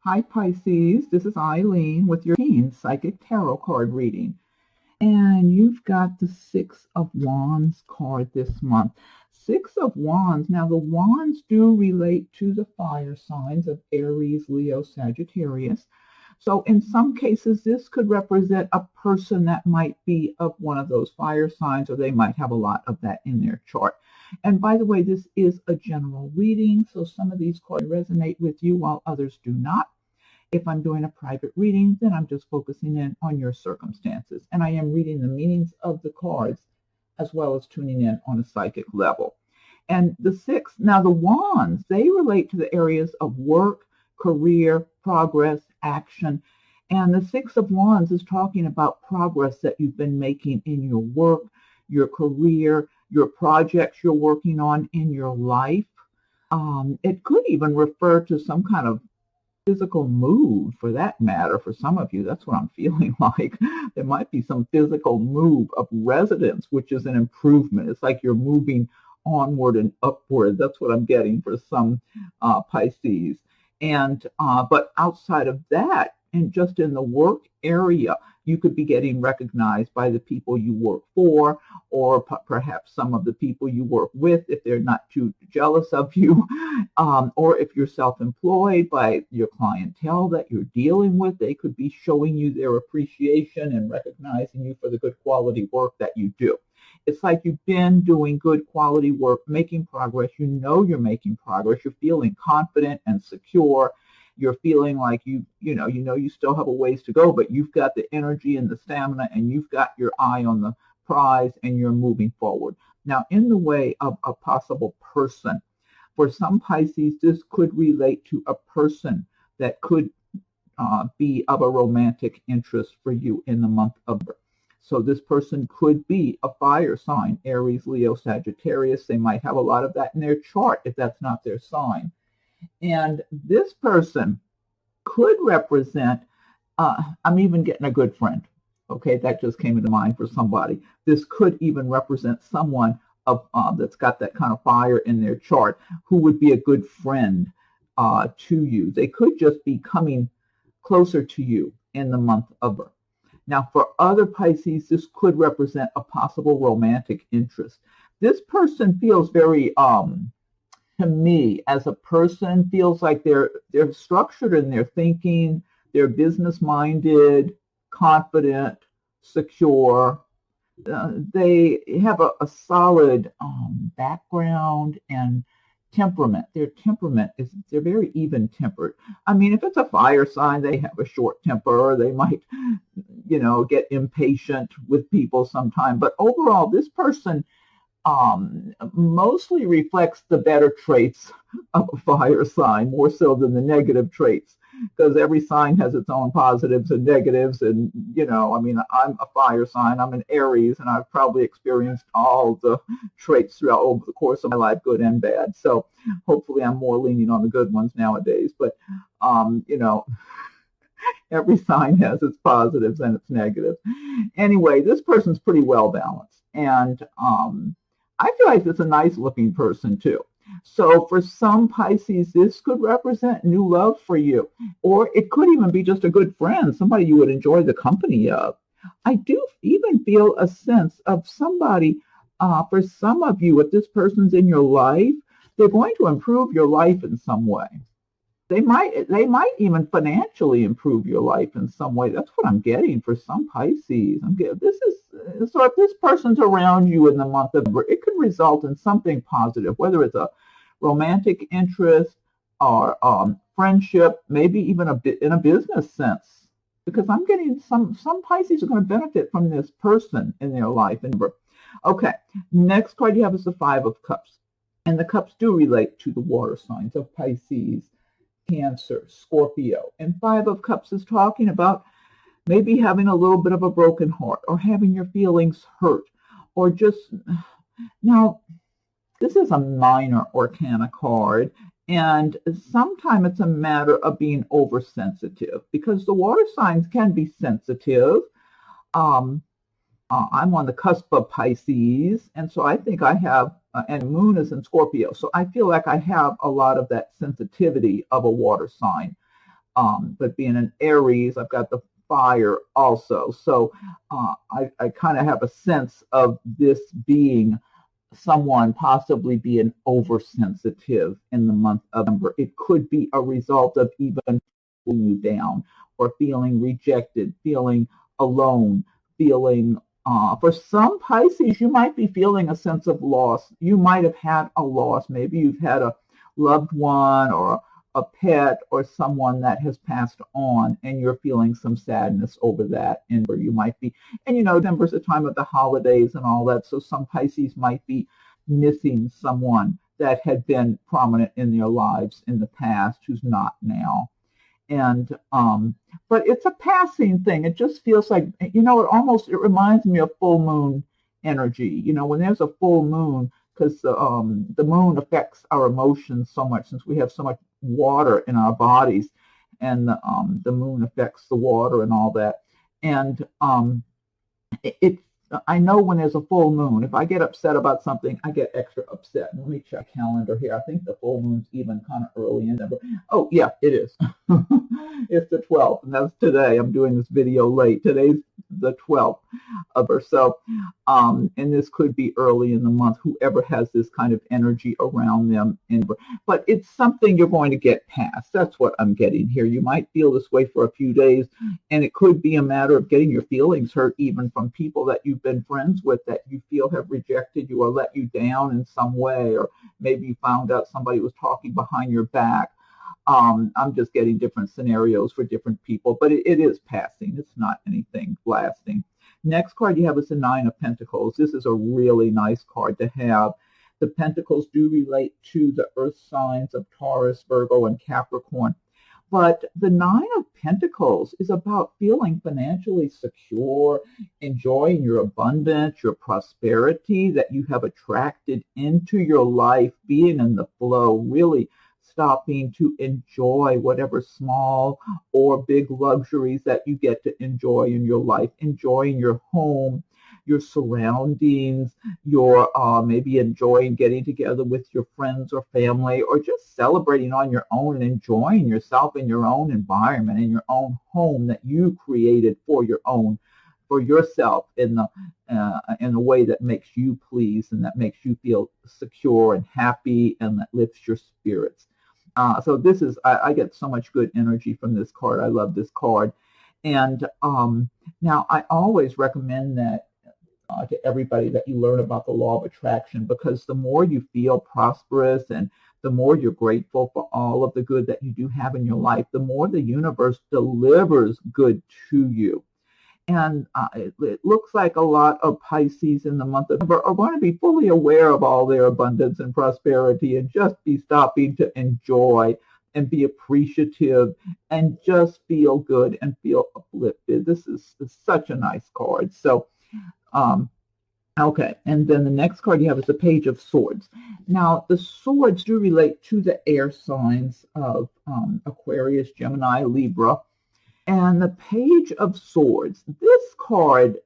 Hi Pisces, this is Eileen with your teen psychic tarot card reading. And you've got the Six of Wands card this month. Six of Wands. Now the wands do relate to the fire signs of Aries, Leo, Sagittarius. So in some cases, this could represent a person that might be of one of those fire signs, or they might have a lot of that in their chart. And by the way, this is a general reading, so some of these cards resonate with you while others do not. If I'm doing a private reading, then I'm just focusing in on your circumstances. And I am reading the meanings of the cards as well as tuning in on a psychic level. And the six, now the wands, they relate to the areas of work, career, progress, action. And the Six of Wands is talking about progress that you've been making in your work, your career, your projects you're working on in your life. It could even refer to some kind of physical move, for that matter. For some of you, that's what I'm feeling like. There might be some physical move of residence, which is an improvement. It's like you're moving onward and upward. That's what I'm getting for some Pisces. And but outside of that, and just in the work area, you could be getting recognized by the people you work for, or perhaps some of the people you work with, if they're not too jealous of you, or if you're self-employed, by your clientele that you're dealing with. They could be showing you their appreciation and recognizing you for the good quality work that you do. It's like you've been doing good quality work, making progress. You know you're making progress. You're feeling confident and secure. You're feeling like you still have a ways to go, but you've got the energy and the stamina, and you've got your eye on the prize, and you're moving forward. Now, in the way of a possible person, for some Pisces, this could relate to a person that could be of a romantic interest for you in the month of November. So this person could be a fire sign, Aries, Leo, Sagittarius. They might have a lot of that in their chart if that's not their sign. And this person could represent, I'm even getting a good friend. Okay, that just came into mind for somebody. This could even represent someone that's got that kind of fire in their chart, who would be a good friend to you. They could just be coming closer to you in the month of November. Now, for other Pisces, this could represent a possible romantic interest. This person feels very, to me, as a person, feels like they're structured in their thinking, they're business-minded, confident, secure. They have a solid background and temperament. Their temperament is, they're very even-tempered. I mean, if it's a fire sign, they have a short temper, or they might, get impatient with people sometime. But overall, this person mostly reflects the better traits of a fire sign, more so than the negative traits, because every sign has its own positives and negatives. And, I'm a fire sign, I'm an Aries, and I've probably experienced all the traits throughout over the course of my life, good and bad. So hopefully I'm more lenient on the good ones nowadays. But, every sign has its positives and its negatives. Anyway, this person's pretty well balanced. And I feel like it's a nice looking person too. So for some Pisces, this could represent new love for you, or it could even be just a good friend, somebody you would enjoy the company of. I do even feel a sense of somebody, for some of you, if this person's in your life, they're going to improve your life in some way. They might even financially improve your life in some way. That's what I'm getting for some Pisces. So if this person's around you in the month of November, it could result in something positive, whether it's a romantic interest or friendship, maybe even in a business sense. Because I'm getting some Pisces are going to benefit from this person in their life. Okay, next card you have is the Five of Cups. And the cups do relate to the water signs of Pisces, Cancer, Scorpio. And Five of Cups is talking about maybe having a little bit of a broken heart, or having your feelings hurt, or just, now, this is a minor arcana card, and sometimes it's a matter of being oversensitive, because the water signs can be sensitive. I'm on the cusp of Pisces, and so I think I have, and Moon is in Scorpio, so I feel like I have a lot of that sensitivity of a water sign. But being an Aries, I've got the fire also. So I kind of have a sense of this being someone possibly being oversensitive in the month of November. It could be a result of even pulling you down or feeling rejected, feeling alone, feeling for some Pisces, you might be feeling a sense of loss. You might have had a loss. Maybe you've had a loved one or a pet or someone that has passed on, and you're feeling some sadness over that. And where you might be, and November's the time of the holidays and all that. So some Pisces might be missing someone that had been prominent in their lives in the past who's not now. And but it's a passing thing. It just feels like, it reminds me of full moon energy. When there's a full moon, because the moon affects our emotions so much, since we have so much water in our bodies, and the moon affects the water and all that. And I know when there's a full moon, if I get upset about something, I get extra upset. Let me check calendar here. I think the full moon's even kind of early in November. Oh, yeah, it is. It's the 12th, and that's today. I'm doing this video late. Today's the 12th of her. So, and this could be early in the month, whoever has this kind of energy around them. But it's something you're going to get past. That's what I'm getting here. You might feel this way for a few days, and it could be a matter of getting your feelings hurt even from people that you've been friends with that you feel have rejected you or let you down in some way, or maybe you found out somebody was talking behind your back. I'm just getting different scenarios for different people, but it is passing. It's not anything lasting. Next card you have is the Nine of Pentacles. This is a really nice card to have. The Pentacles do relate to the earth signs of Taurus, Virgo, and Capricorn. But the Nine of Pentacles is about feeling financially secure, enjoying your abundance, your prosperity that you have attracted into your life, being in the flow, really stopping to enjoy whatever small or big luxuries that you get to enjoy in your life, enjoying your home, your surroundings, your maybe enjoying getting together with your friends or family, or just celebrating on your own and enjoying yourself in your own environment, in your own home that you created for yourself in the way that makes you pleased and that makes you feel secure and happy and that lifts your spirits. So this is, I get so much good energy from this card. I love this card. And now I always recommend that to everybody, that you learn about the law of attraction, because the more you feel prosperous and the more you're grateful for all of the good that you do have in your life, the more the universe delivers good to you. And it looks like a lot of Pisces in the month of November are going to be fully aware of all their abundance and prosperity and just be stopping to enjoy and be appreciative and just feel good and feel uplifted. This is such a nice card. So, okay. And then the next card you have is the Page of Swords. Now, the swords do relate to the air signs of Aquarius, Gemini, Libra. And the Page of Swords, this card,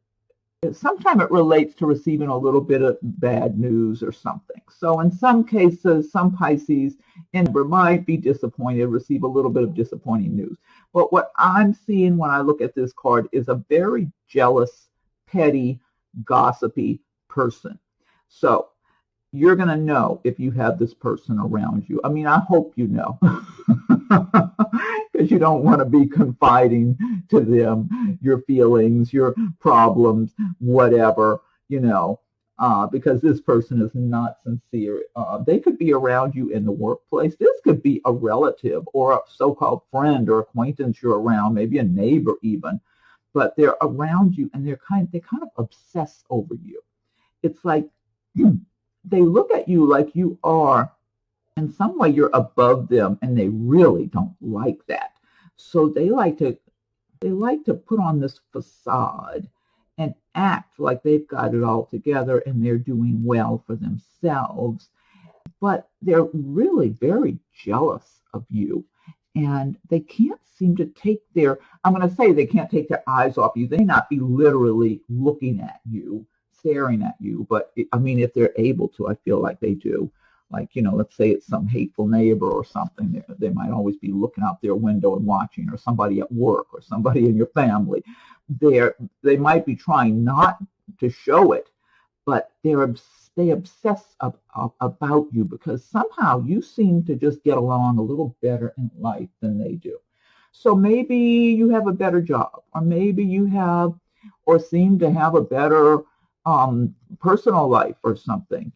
sometimes it relates to receiving a little bit of bad news or something. So in some cases, some Pisces might be disappointed, receive a little bit of disappointing news. But what I'm seeing when I look at this card is a very jealous, petty, gossipy person. So you're going to know if you have this person around you. I mean, I hope you know. Because you don't want to be confiding to them your feelings, your problems, whatever, because this person is not sincere. They could be around you in the workplace. This could be a relative or a so-called friend or acquaintance you're around, maybe a neighbor even. But they're around you and they kind of obsess over you. It's like they look at you like you are, in some way you're above them, and they really don't like that. So they like to put on this facade and act like they've got it all together and they're doing well for themselves. But they're really very jealous of you, and they can't seem to take I'm going to say they can't take their eyes off you. They may not be literally looking at you, staring at you, but I mean, if they're able to, I feel like they do. Like, let's say it's some hateful neighbor or something. They might always be looking out their window and watching, or somebody at work, or somebody in your family. They might be trying not to show it, but they obsess about you because somehow you seem to just get along a little better in life than they do. So maybe you have a better job, or maybe you have or seem to have a better personal life or something,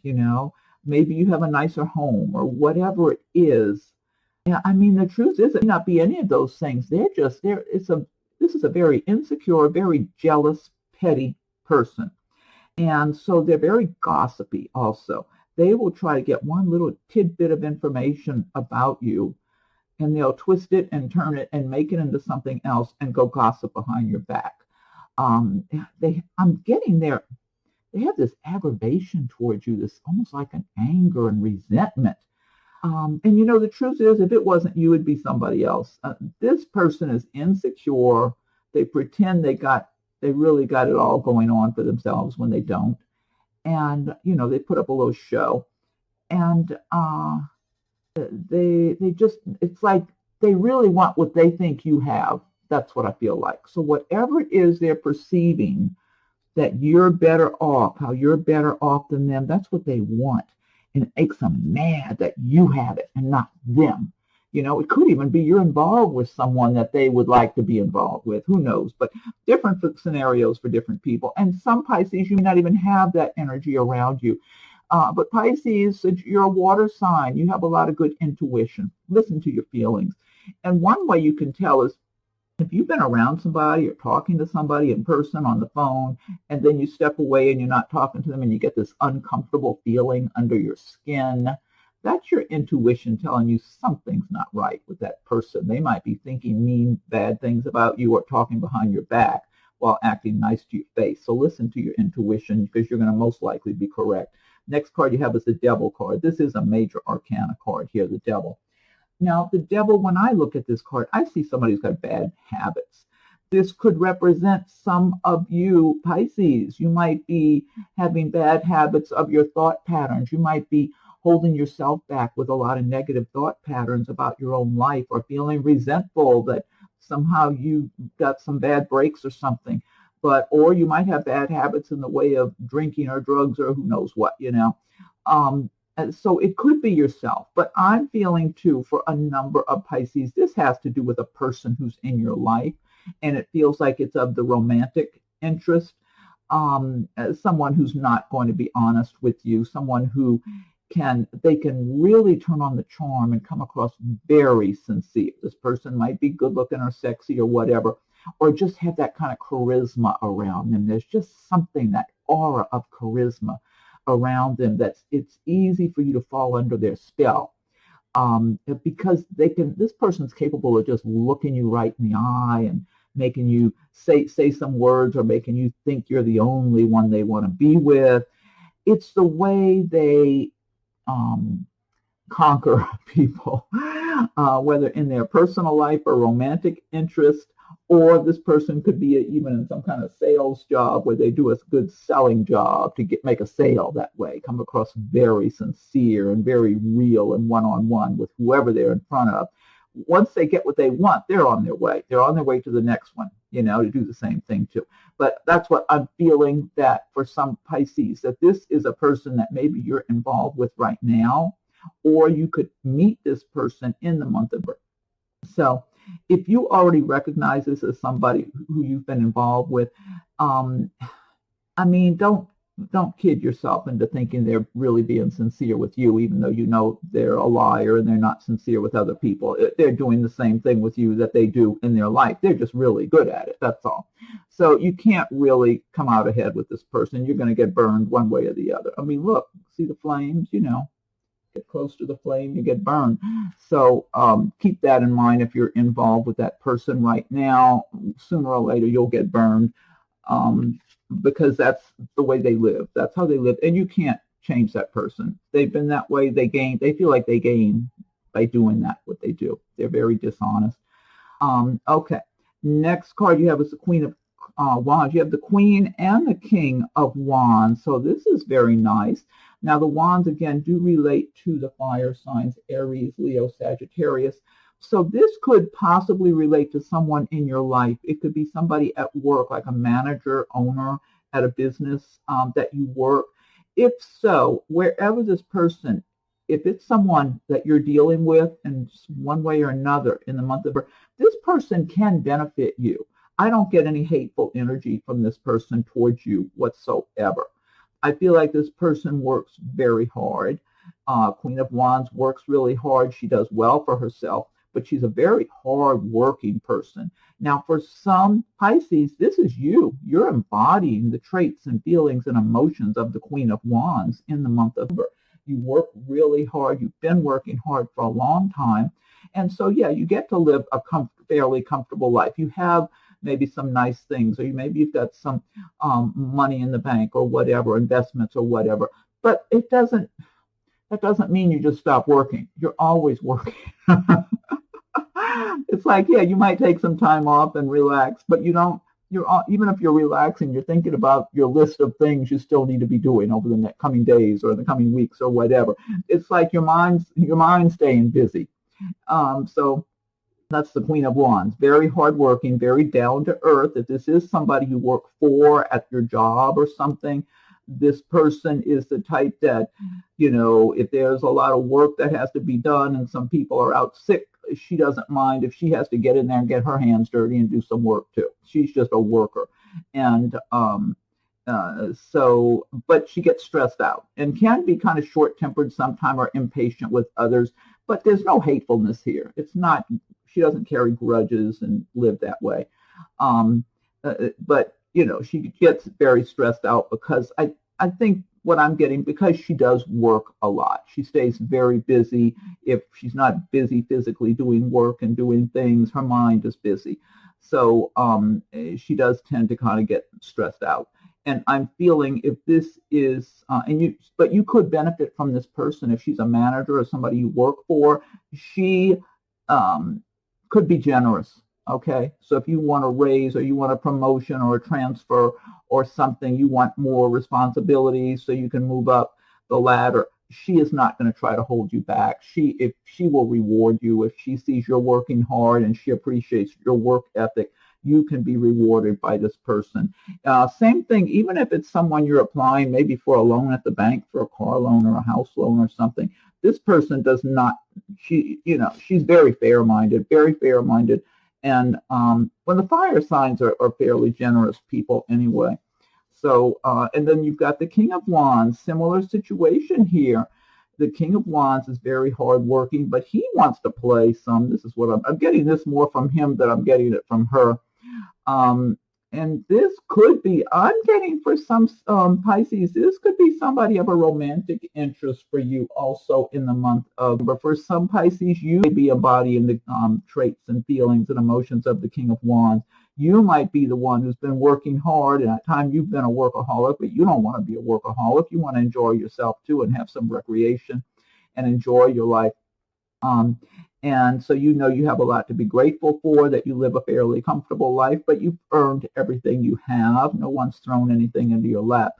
Maybe you have a nicer home or whatever it is. Yeah, I mean, the truth is it may not be any of those things. This is a very insecure, very jealous, petty person. And so they're very gossipy also. They will try to get one little tidbit of information about you, and they'll twist it and turn it and make it into something else and go gossip behind your back. I'm getting there. They have this aggravation towards you, this almost like an anger and resentment. And the truth is, if it wasn't you, it'd be somebody else. This person is insecure. They pretend they really got it all going on for themselves when they don't. And, they put up a little show. And it's like they really want what they think you have. That's what I feel like. So whatever it is they're perceiving, that you're better off, how you're better off than them, that's what they want. And it makes them mad that you have it and not them. It could even be you're involved with someone that they would like to be involved with. Who knows? But different scenarios for different people. And some Pisces, you may not even have that energy around you. But Pisces, you're a water sign. You have a lot of good intuition. Listen to your feelings. And one way you can tell is if you've been around somebody or talking to somebody in person on the phone, and then you step away and you're not talking to them and you get this uncomfortable feeling under your skin, that's your intuition telling you something's not right with that person. They might be thinking mean, bad things about you or talking behind your back while acting nice to your face. So listen to your intuition because you're going to most likely be correct. Next card you have is the Devil card. This is a major arcana card here, the Devil. Now, the Devil, when I look at this card, I see somebody who's got bad habits. This could represent some of you, Pisces. You might be having bad habits of your thought patterns. You might be holding yourself back with a lot of negative thought patterns about your own life, or feeling resentful that somehow you got some bad breaks or something. Or you might have bad habits in the way of drinking or drugs or who knows what, So it could be yourself, but I'm feeling too for a number of Pisces, this has to do with a person who's in your life, and it feels like it's of the romantic interest, someone who's not going to be honest with you, someone who can really turn on the charm and come across very sincere. This person might be good looking or sexy or whatever, or just have that kind of charisma around them. There's just something, that aura of charisma around them, it's easy for you to fall under their spell, because this person's capable of just looking you right in the eye and making you say some words, or making you think you're the only one they want to be with. It's the way they conquer people, whether in their personal life or romantic interest, or this person could be even in some kind of sales job where they do a good selling job to make a sale that way, come across very sincere and very real and one-on-one with whoever they're in front of. Once they get what they want, they're on their way. They're on their way to the next one, to do the same thing too. But that's what I'm feeling, that for some Pisces, that this is a person that maybe you're involved with right now, or you could meet this person in the month of birth. So if you already recognize this as somebody who you've been involved with, don't kid yourself into thinking they're really being sincere with you, even though they're a liar and they're not sincere with other people. They're doing the same thing with you that they do in their life. They're just really good at it, that's all. So you can't really come out ahead with this person. You're going to get burned one way or the other. Look, see the flames, get close to the flame, you get burned. So keep that in mind if you're involved with that person right now. Sooner or later, you'll get burned, because that's the way they live. That's how they live, and you can't change that person. They've been that way. They feel like they gain by doing that, what they do. They're very dishonest. Okay, next card you have is the Queen of Wands. You have the Queen and the King of Wands. So this is very nice. Now, the wands, again, do relate to the fire signs, Aries, Leo, Sagittarius. So this could possibly relate to someone in your life. It could be somebody at work, like a manager, owner at a business that you work. If so, wherever this person, if it's someone that you're dealing with in one way or another in the month of birth, this person can benefit you. I don't get any hateful energy from this person towards you whatsoever. I feel like this person works very hard. Queen of Wands works really hard. She does well for herself, but she's a very hard-working person. Now, for some Pisces, this is you. You're embodying the traits and feelings and emotions of the Queen of Wands in the month of November. You work really hard. You've been working hard for a long time. And so, yeah, you get to live a fairly comfortable life. You have maybe some nice things, or maybe you've got some money in the bank or whatever, investments or whatever. But that doesn't mean you just stop working. You're always working. It's like, yeah, you might take some time off and relax, but even if you're relaxing, you're thinking about your list of things you still need to be doing over the coming days or the coming weeks or whatever. It's like your mind's staying busy. So that's the Queen of Wands. Very hardworking, very down to earth. If this is somebody you work for at your job or something, this person is the type that, if there's a lot of work that has to be done and some people are out sick, she doesn't mind if she has to get in there and get her hands dirty and do some work too. She's just a worker. And but she gets stressed out and can be kind of short-tempered sometimes or impatient with others, but there's no hatefulness here. It's not, she doesn't carry grudges and live that way. But, she gets very stressed out because I think what I'm getting, because she does work a lot. She stays very busy. If she's not busy physically doing work and doing things, her mind is busy. So she does tend to kind of get stressed out. And I'm feeling if this is, but you could benefit from this person if she's a manager or somebody you work for. She could be generous. Okay, so if you want a raise or you want a promotion or a transfer or something, you want more responsibility so you can move up the ladder, she is not going to try to hold you back. If she will reward you. If she sees you're working hard and she appreciates your work ethic, you can be rewarded by this person. Same thing, even if it's someone you're applying maybe for a loan at the bank, for a car loan or a house loan or something. This person does not, she's very fair-minded, very fair-minded. And when the fire signs are fairly generous people anyway. So, and then you've got the King of Wands, similar situation here. The King of Wands is very hardworking, but he wants to play some. This is what I'm getting this more from him than I'm getting it from her. And this could be, I'm getting for some Pisces, this could be somebody of a romantic interest for you also in the month of, but for some Pisces, you may be embodying the traits and feelings and emotions of the King of Wands. You might be the one who's been working hard, and at times you've been a workaholic, but you don't want to be a workaholic. You want to enjoy yourself too and have some recreation and enjoy your life. And so you have a lot to be grateful for, that you live a fairly comfortable life, but you've earned everything you have. No one's thrown anything into your lap.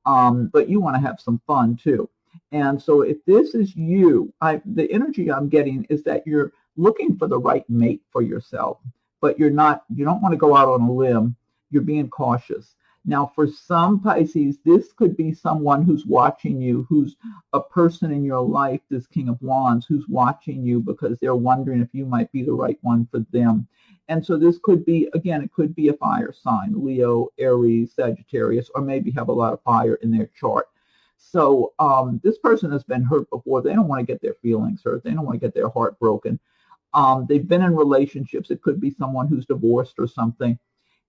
But you want to have some fun too. And so if this is you, the energy I'm getting is that you're looking for the right mate for yourself, but you don't want to go out on a limb. You're being cautious. Now, for some Pisces, this could be someone who's watching you, who's a person in your life, this King of Wands, who's watching you because they're wondering if you might be the right one for them. And so this could be, again, it could be a fire sign, Leo, Aries, Sagittarius, or maybe have a lot of fire in their chart. So this person has been hurt before. They don't want to get their feelings hurt. They don't want to get their heart broken. They've been in relationships. It could be someone who's divorced or something.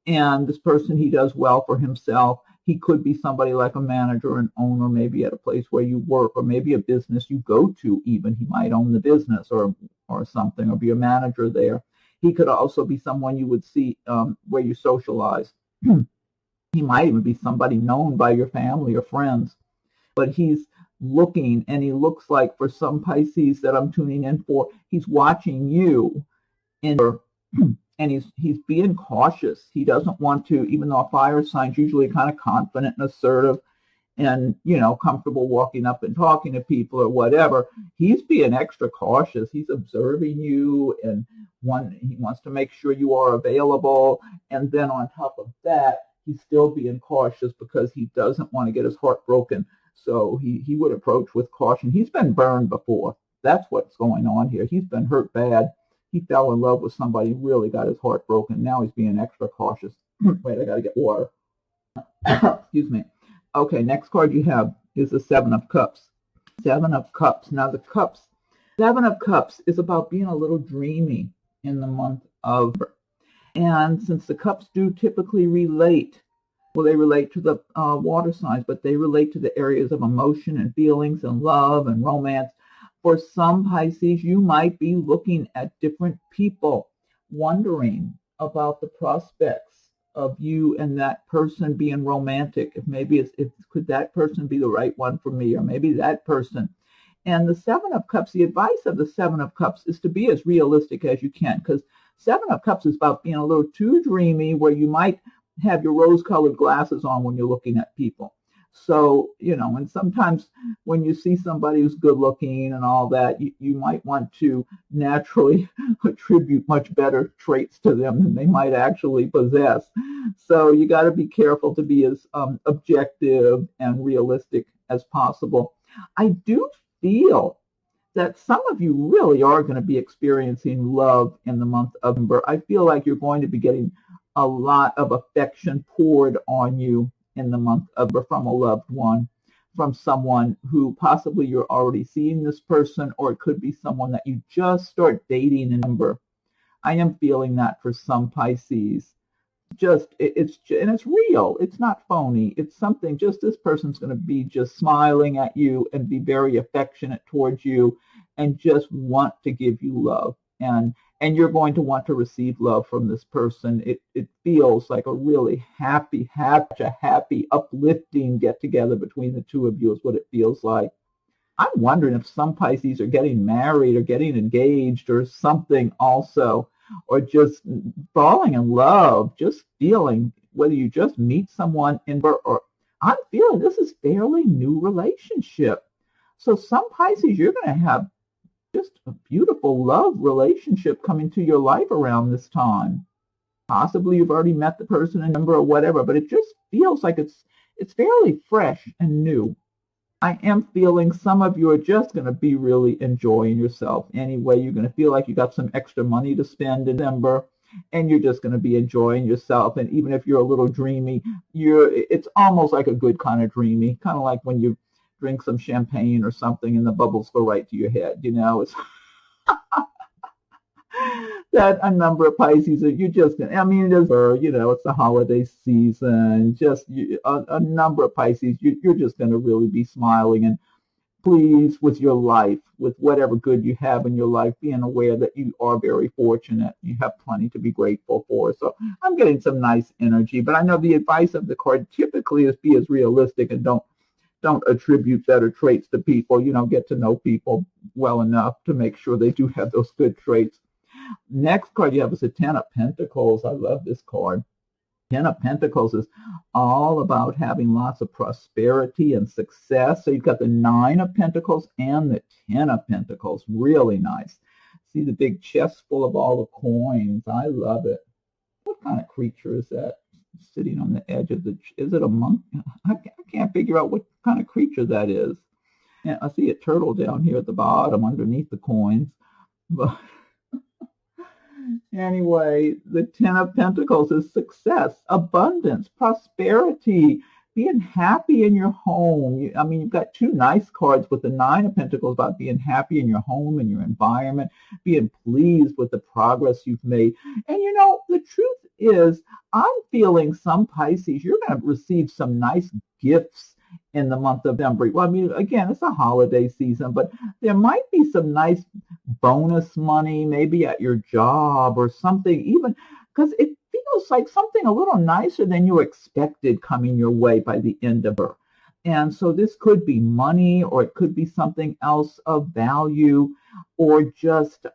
And this person, he does well for himself. He could be somebody like a manager or an owner, maybe at a place where you work, or maybe a business you go to even. He might own the business or something, or be a manager there. He could also be someone you would see where you socialize. He might even be somebody known by your family or friends. But he's looking, and he looks like, for some Pisces that I'm tuning in for, he's watching you and he's being cautious. He doesn't want to, even though a fire sign's usually kind of confident and assertive and, you know, comfortable walking up and talking to people or whatever. He's being extra cautious. He's observing you, and he wants to make sure you are available. And then on top of that, he's still being cautious because he doesn't want to get his heart broken. So he would approach with caution. He's been burned before. That's what's going on here. He's been hurt bad. He fell in love with somebody, really got his heart broken. Now he's being extra cautious. Wait, I got to get water. Excuse me. Okay, next card you have is the Seven of Cups. Seven of Cups. Now the cups, Seven of Cups is about being a little dreamy in the month of, and since the cups do typically relate, well, they relate to the water signs, but they relate to the areas of emotion and feelings and love and romance. For some Pisces, you might be looking at different people, wondering about the prospects of you and that person being romantic. Could that person be the right one for me, or maybe that person. And the Seven of Cups, the advice of the Seven of Cups is to be as realistic as you can, because Seven of Cups is about being a little too dreamy, where you might have your rose-colored glasses on when you're looking at people. So, you know, and sometimes when you see somebody who's good looking and all that, you might want to naturally attribute much better traits to them than they might actually possess. So you got to be careful to be as objective and realistic as possible. I do feel that some of you really are going to be experiencing love in the month of November. I feel like you're going to be getting a lot of affection poured on you in the month of, from a loved one, from someone who possibly you're already seeing this person, or it could be someone that you just start dating in November. I am feeling that for some Pisces. It's real. It's not phony. It's something, just this person's going to be just smiling at you and be very affectionate towards you and just want to give you love. And you're going to want to receive love from this person. It feels like a really happy, uplifting get-together between the two of you is what it feels like. I'm wondering if some Pisces are getting married or getting engaged or something also, or just falling in love, just feeling, whether you just meet someone or I'm feeling this is fairly new relationship. So some Pisces, you're going to have just a beautiful love relationship coming to your life around this time. Possibly you've already met the person in November or whatever, but it just feels like it's fairly fresh and new. I am feeling some of you are just going to be really enjoying yourself anyway. You're going to feel like you got some extra money to spend in November, and you're just going to be enjoying yourself. And even if you're a little dreamy, it's almost like a good kind of dreamy, kind of like when you drink some champagne or something and the bubbles go right to your head. You know, it's that a number of Pisces that you're just going to, I mean, it's the holiday season, just a number of Pisces, you're just going to really be smiling and pleased with your life, with whatever good you have in your life, being aware that you are very fortunate. You have plenty to be grateful for. So I'm getting some nice energy, but I know the advice of the card typically is be as realistic and don't attribute better traits to people. Get to know people well enough to make sure they do have those good traits. Next card you have is the Ten of Pentacles. I love this card. Ten of Pentacles is all about having lots of prosperity and success. So you've got the Nine of Pentacles and the Ten of Pentacles. Really nice. See the big chest full of all the coins. I love it. What kind of creature is that? Sitting on the edge of is it a monk? I can't figure out what kind of creature that is. And I see a turtle down here at the bottom underneath the coins. But anyway, the Ten of Pentacles is success, abundance, prosperity, being happy in your home. You've got two nice cards with the Nine of Pentacles about being happy in your home and your environment, being pleased with the progress you've made. And the truth is, I'm feeling some Pisces, you're going to receive some nice gifts in the month of November. Well, again, it's a holiday season, but there might be some nice bonus money, maybe at your job or something, even because it feels like something a little nicer than you expected coming your way by the end of it. And so this could be money, or it could be something else of value, or just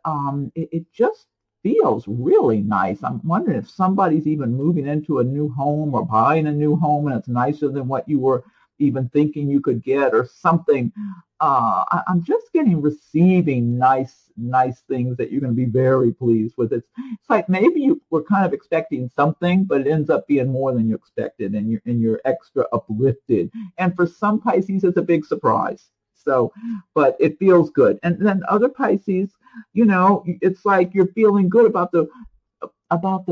it just feels really nice. I'm wondering if somebody's even moving into a new home or buying a new home and it's nicer than what you were even thinking you could get or something. I'm just receiving nice things that you're going to be very pleased with. It's like maybe you were kind of expecting something, but it ends up being more than you expected, and you're extra uplifted. And for some Pisces, it's a big surprise. So, but it feels good. And then other Pisces, it's like you're feeling good about the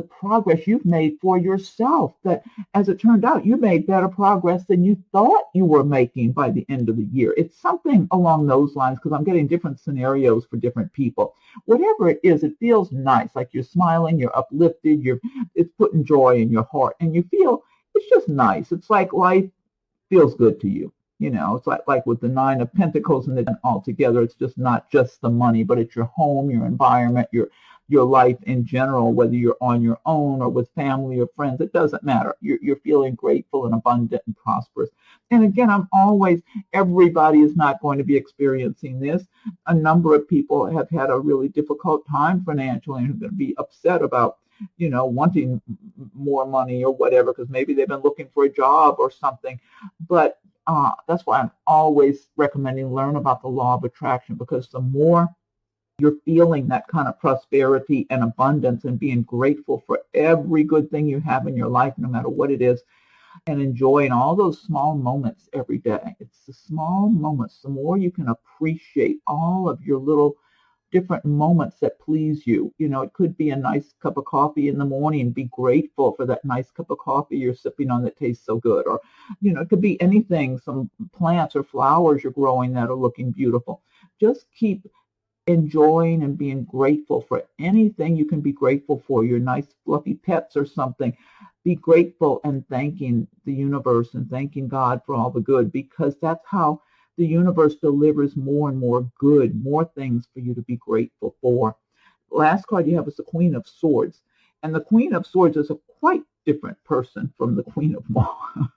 progress you've made for yourself, that as it turned out, you made better progress than you thought you were making by the end of the year. It's something along those lines, because I'm getting different scenarios for different people. Whatever it is, it feels nice, like you're smiling, you're uplifted, it's putting joy in your heart, and you feel it's just nice. It's like life feels good to you. It's like with the Nine of Pentacles and then altogether, it's just not just the money, but it's your home, your environment, your life in general, whether you're on your own or with family or friends. It doesn't matter. You're feeling grateful and abundant and prosperous. And again, everybody is not going to be experiencing this. A number of people have had a really difficult time financially and are going to be upset about wanting more money or whatever, because maybe they've been looking for a job or something. But that's why I'm always recommending learn about the law of attraction, because the more you're feeling that kind of prosperity and abundance and being grateful for every good thing you have in your life, no matter what it is, and enjoying all those small moments every day. It's the small moments. The more you can appreciate all of your little different moments that please you. It could be a nice cup of coffee in the morning. Be grateful for that nice cup of coffee you're sipping on that tastes so good. Or, it could be anything, some plants or flowers you're growing that are looking beautiful. Just keep enjoying and being grateful for anything you can be grateful for, your nice fluffy pets or something. Be grateful and thanking the universe and thanking God for all the good, because that's how the universe delivers more and more good, more things for you to be grateful for. Last card you have is the Queen of Swords. And the Queen of Swords is a quite different person from the Queen of Wands.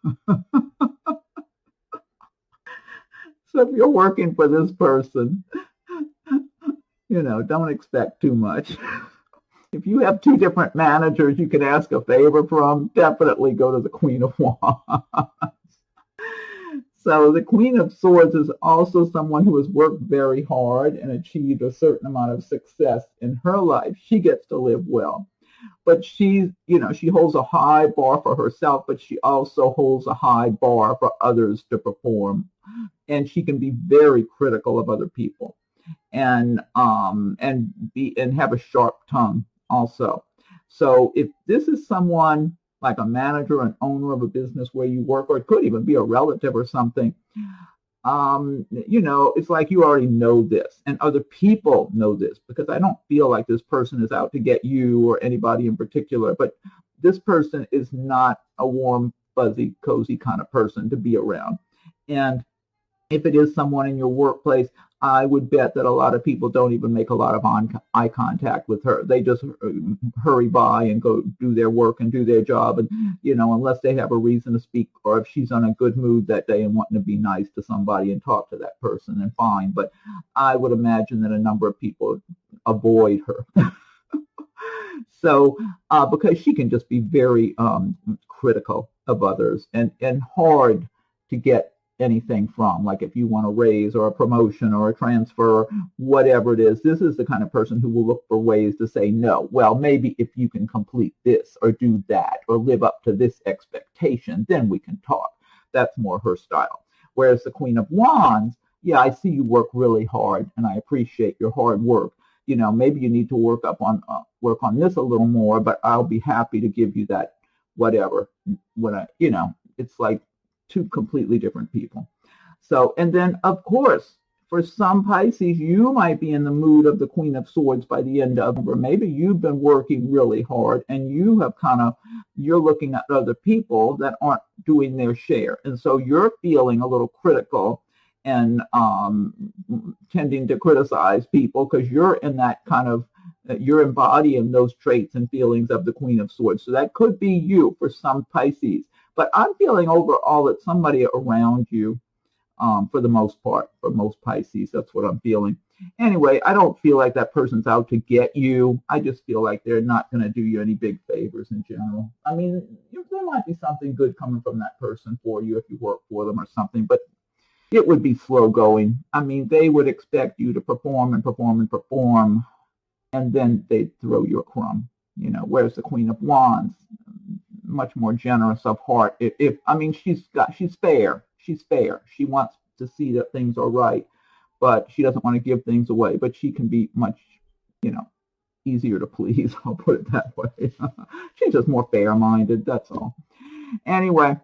So if you're working for this person, don't expect too much. If you have two different managers you can ask a favor from, definitely go to the Queen of Wands. So the Queen of Swords is also someone who has worked very hard and achieved a certain amount of success in her life. She gets to live well. But she holds a high bar for herself, but she also holds a high bar for others to perform. And she can be very critical of other people and have a sharp tongue also. So if this is someone like a manager, an owner of a business where you work, or it could even be a relative or something, it's like you already know this, and other people know this, because I don't feel like this person is out to get you or anybody in particular, but this person is not a warm, fuzzy, cozy kind of person to be around. And if it is someone in your workplace, I would bet that a lot of people don't even make a lot of eye contact with her. They just hurry by and go do their work and do their job. And, unless they have a reason to speak, or if she's on a good mood that day and wanting to be nice to somebody and talk to that person, then fine. But I would imagine that a number of people avoid her. So, because she can just be very critical of others and hard to get anything from, like if you want a raise or a promotion or a transfer, whatever it is, this is the kind of person who will look for ways to say no. Well, maybe if you can complete this or do that or live up to this expectation, then we can talk. That's more her style. Whereas the Queen of Wands, yeah, I see you work really hard and I appreciate your hard work. Maybe you need to work on this a little more, but I'll be happy to give you that whatever. It's like two completely different people. So, and then of course, for some Pisces, you might be in the mood of the Queen of Swords by the end of November. Maybe you've been working really hard and you have you're looking at other people that aren't doing their share. And so you're feeling a little critical and tending to criticize people because you're in that you're embodying those traits and feelings of the Queen of Swords. So that could be you for some Pisces. But I'm feeling overall that somebody around you, for the most part, for most Pisces, that's what I'm feeling, Anyway, I don't feel like that person's out to get you. I just feel like they're not going to do you any big favors in general. I mean, there might be something good coming from that person for you if you work for them or something, but it would be slow going. I mean, they would expect you to perform and perform and perform, and then they'd throw you a crumb, whereas the Queen of Wands, much more generous of heart. I mean, she's fair. She's fair. She wants to see that things are right, but she doesn't want to give things away. But she can be much, easier to please. I'll put it that way. She's just more fair-minded. That's all. Anyway,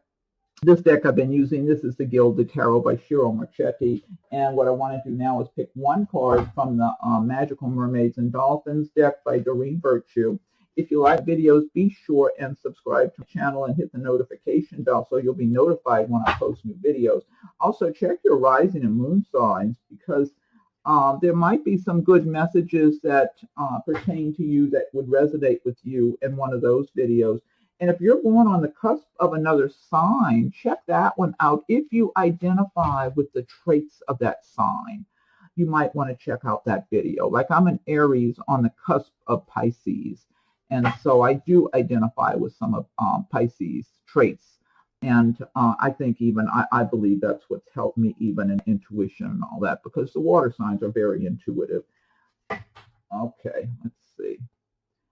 this deck I've been using, this is the Gilded Tarot by Shiro Marchetti. And what I want to do now is pick one card from the Magical Mermaids and Dolphins deck by Doreen Virtue. If you like videos, be sure and subscribe to the channel and hit the notification bell so you'll be notified when I post new videos. Also, check your rising and moon signs, because there might be some good messages that pertain to you that would resonate with you in one of those videos. And if you're born on the cusp of another sign, check that one out. If you identify with the traits of that sign, you might want to check out that video. Like, I'm an Aries on the cusp of Pisces. And so I do identify with some of Pisces traits. And I think I believe that's what's helped me even in intuition and all that, because the water signs are very intuitive. Okay, let's see.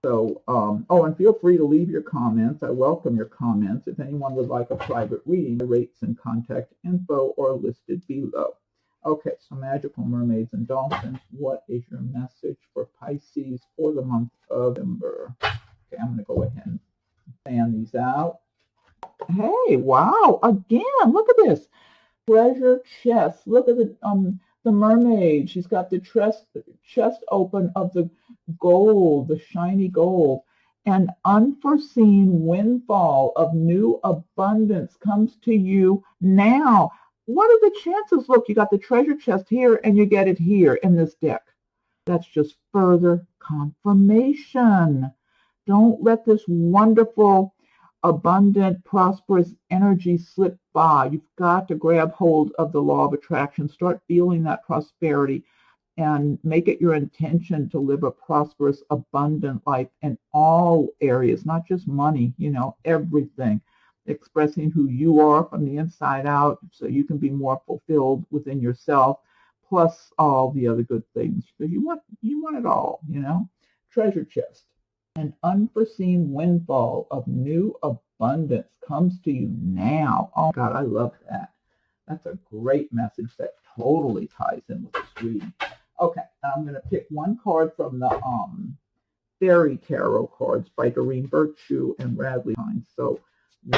So, and feel free to leave your comments. I welcome your comments. If anyone would like a private reading, the rates and contact info are listed below. Okay, so Magical Mermaids and Dolphins, what is your message for Pisces for the month of November? Okay, I'm going to go ahead and fan these out. Hey, wow, again, look at this. Treasure chest. Look at the mermaid. She's got the chest open of the gold, the shiny gold. An unforeseen windfall of new abundance comes to you now. What are the chances? Look, you got the treasure chest here and you get it here in this deck. That's just further confirmation. Don't let this wonderful, abundant, prosperous energy slip by. You've got to grab hold of the law of attraction. Start feeling that prosperity and make it your intention to live a prosperous, abundant life in all areas, not just money, everything. Expressing who you are from the inside out so you can be more fulfilled within yourself, plus all the other good things. So you want it all, Treasure chest. An unforeseen windfall of new abundance comes to you now. Oh God, I love that. That's a great message that totally ties in with this reading. Okay, I'm going to pick one card from the Fairy Tarot cards by Doreen Virtue and Radley Hines. So,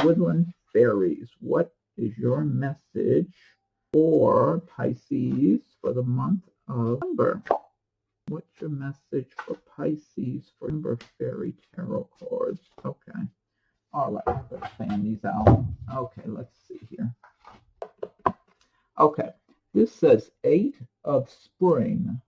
Woodland Fairies, what is your message for Pisces for the month of November? What's your message for Pisces for November Fairy Tarot cards? Okay. All right, I'm going to fan these out. Okay, let's see here. Okay, this says 8 of Spring.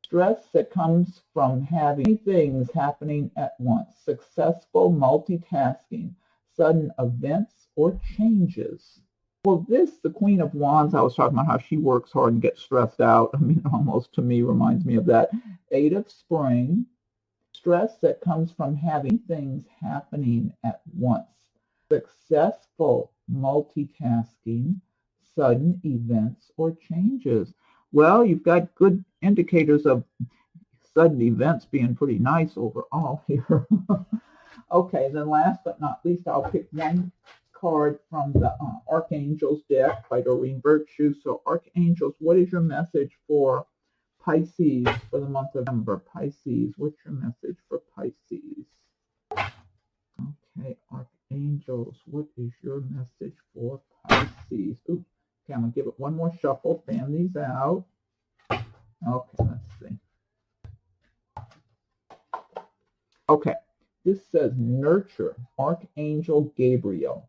Stress that comes from having things happening at once. Successful multitasking. Sudden events or changes. Well, the Queen of Wands, I was talking about how she works hard and gets stressed out. I mean, almost to me reminds me of that. 8 of Spring, stress that comes from having things happening at once. Successful multitasking, sudden events or changes. Well, you've got good indicators of sudden events being pretty nice overall here. Okay, then last but not least, I'll pick one card from the Archangels deck by Doreen Virtue. So, Archangels, what is your message for Pisces for the month of November? Pisces, what's your message for Pisces? Okay, Archangels, what is your message for Pisces? Ooh, okay, I'm going to give it one more shuffle, fan these out. Okay, let's see. Okay. This says nurture, Archangel Gabriel.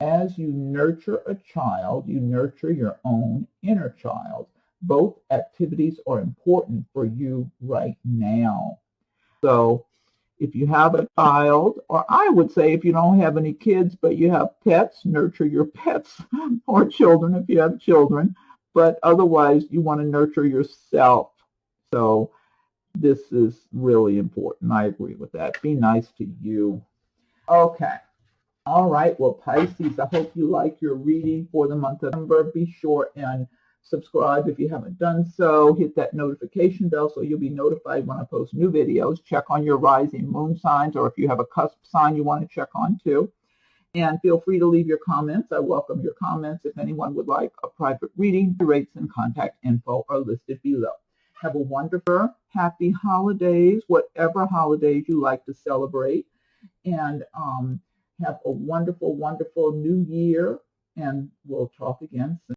As you nurture a child, you nurture your own inner child. Both activities are important for you right now. So if you have a child, or I would say if you don't have any kids, but you have pets, nurture your pets, or children if you have children. But otherwise, you want to nurture yourself. So this is really important. I agree with that. Be nice to you. Okay. All right. Well, Pisces, I hope you like your reading for the month of November. Be sure and subscribe if you haven't done so. Hit that notification bell so you'll be notified when I post new videos. Check on your rising moon signs, or if you have a cusp sign you want to check on too. And feel free to leave your comments. I welcome your comments. If anyone would like a private reading, the rates and contact info are listed below. Have a wonderful, happy holidays, whatever holidays you like to celebrate. And have a wonderful, wonderful new year. And we'll talk again soon.